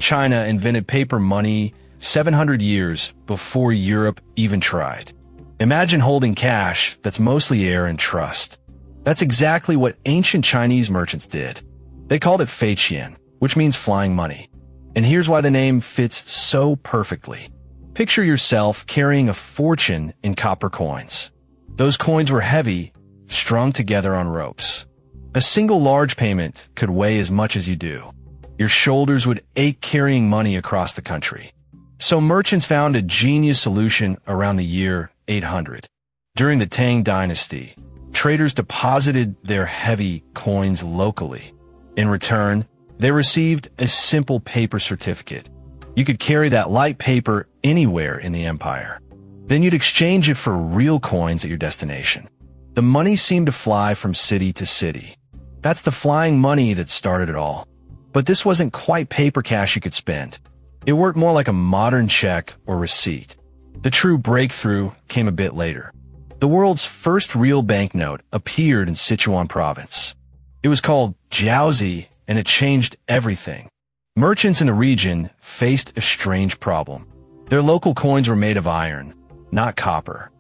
China invented paper money 700 years before Europe even tried. Imagine holding cash that's mostly air and trust. That's exactly what ancient Chinese merchants did. They called it feiqian, which means flying money. And here's why the name fits so perfectly. Picture yourself carrying a fortune in copper coins. Those coins were heavy, strung together on ropes. A single large payment could weigh as much as you do. Your shoulders would ache carrying money across the country. So merchants found a genius solution around the year 800. During the Tang Dynasty, traders deposited their heavy coins locally. In return, they received a simple paper certificate. You could carry that light paper anywhere in the empire. Then you'd exchange it for real coins at your destination. The money seemed to fly from city to city. That's the flying money that started it all. But this wasn't quite paper cash you could spend. It worked more like a modern check or receipt. The true breakthrough came a bit later. The world's first real banknote appeared in Sichuan province. It was called jiaozi, and it changed everything. Merchants in the region faced a strange problem. Their local coins were made of iron, not copper.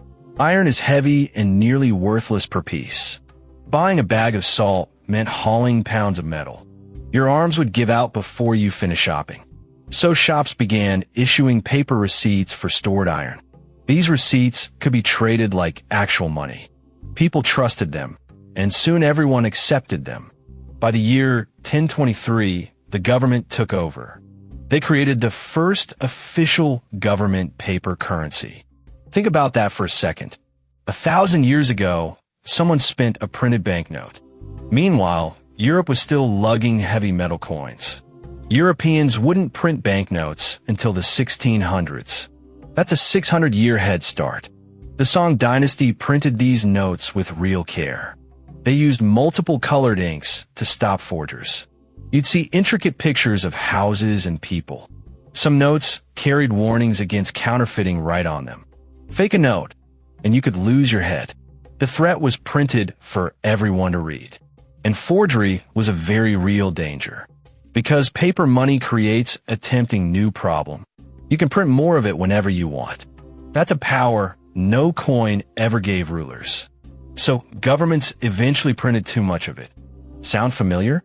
Iron is heavy and nearly worthless per piece. Buying a bag of salt meant hauling pounds of metal. Your arms would give out before you finish shopping. So shops began issuing paper receipts for stored iron. These receipts could be traded like actual money. People trusted them, and soon everyone accepted them. By the year 1023, the government took over. They created the first official government paper currency. Think about that for a second. 1,000 years ago, someone spent a printed banknote. Meanwhile, Europe was still lugging heavy metal coins. Europeans wouldn't print banknotes until the 1600s. That's a 600-year head start. The Song Dynasty printed these notes with real care. They used multiple colored inks to stop forgers. You'd see intricate pictures of houses and people. Some notes carried warnings against counterfeiting right on them. Fake a note, and you could lose your head. The threat was printed for everyone to read. And forgery was a very real danger. Because paper money creates a tempting new problem. You can print more of it whenever you want. That's a power no coin ever gave rulers. So governments eventually printed too much of it. Sound familiar?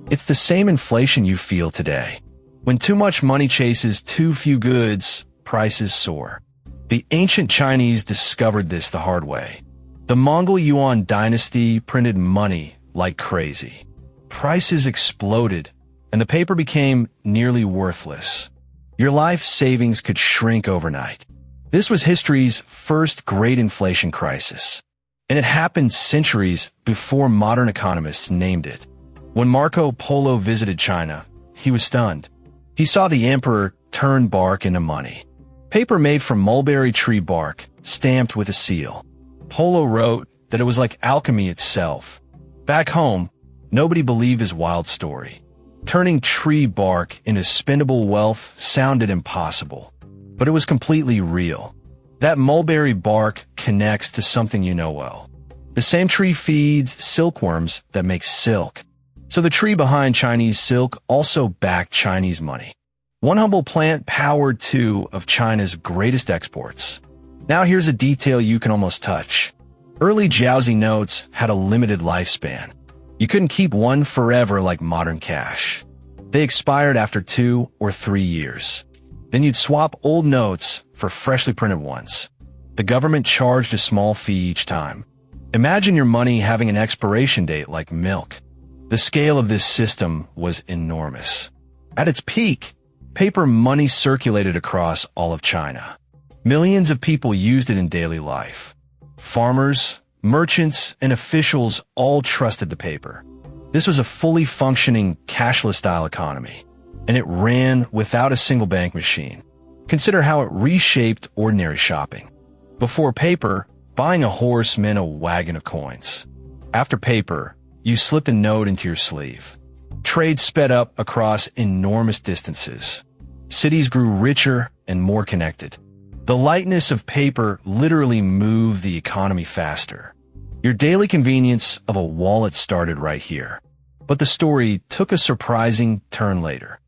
It's the same inflation you feel today. When too much money chases too few goods, prices soar. The ancient Chinese discovered this the hard way. The Mongol Yuan dynasty printed money like crazy. Prices exploded, and the paper became nearly worthless. Your life savings could shrink overnight. This was history's first great inflation crisis, and it happened centuries before modern economists named it. When Marco Polo visited China, he was stunned. He saw the emperor turn bark into money. Paper made from mulberry tree bark, stamped with a seal. Polo wrote that it was like alchemy itself. Back home, nobody believed his wild story. Turning tree bark into spendable wealth sounded impossible, but it was completely real. That mulberry bark connects to something you know well. The same tree feeds silkworms that make silk. So the tree behind Chinese silk also backed Chinese money. One humble plant powered two of China's greatest exports. Now here's a detail you can almost touch. Early jiaozi notes had a limited lifespan. You couldn't keep one forever like modern cash. They expired after 2 or 3 years. Then you'd swap old notes for freshly printed ones. The government charged a small fee each time. Imagine your money having an expiration date like milk. The scale of this system was enormous. At its peak, paper money circulated across all of China. Millions of people used it in daily life. Farmers, merchants, and officials all trusted the paper. This was a fully functioning cashless-style economy, and it ran without a single bank machine. Consider how it reshaped ordinary shopping. Before paper, buying a horse meant a wagon of coins. After paper, you slipped a note into your sleeve. Trade sped up across enormous distances. Cities grew richer and more connected. The lightness of paper literally moved the economy faster. Your daily convenience of a wallet started right here. But the story took a surprising turn later.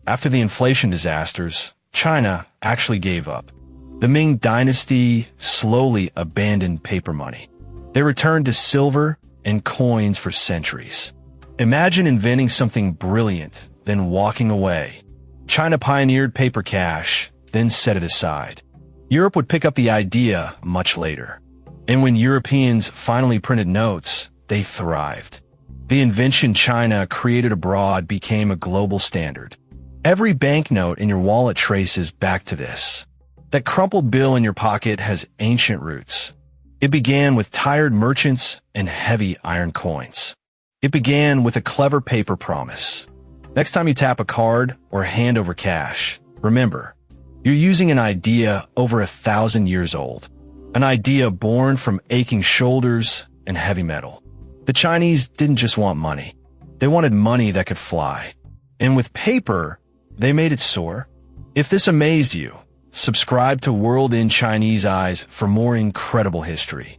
After the inflation disasters, China actually gave up. The Ming Dynasty slowly abandoned paper money. They returned to silver and coins for centuries. Imagine inventing something brilliant, then walking away. China pioneered paper cash, then set it aside. Europe would pick up the idea much later. And when Europeans finally printed notes, they thrived. The invention China created abroad became a global standard. Every banknote in your wallet traces back to this. That crumpled bill in your pocket has ancient roots. It began with tired merchants and heavy iron coins. It began with a clever paper promise. Next time you tap a card or hand over cash, remember, you're using an idea over 1,000 years old. An idea born from aching shoulders and heavy metal. The Chinese didn't just want money. They wanted money that could fly. And with paper, they made it soar. If this amazed you, subscribe to World in Chinese Eyes for more incredible history.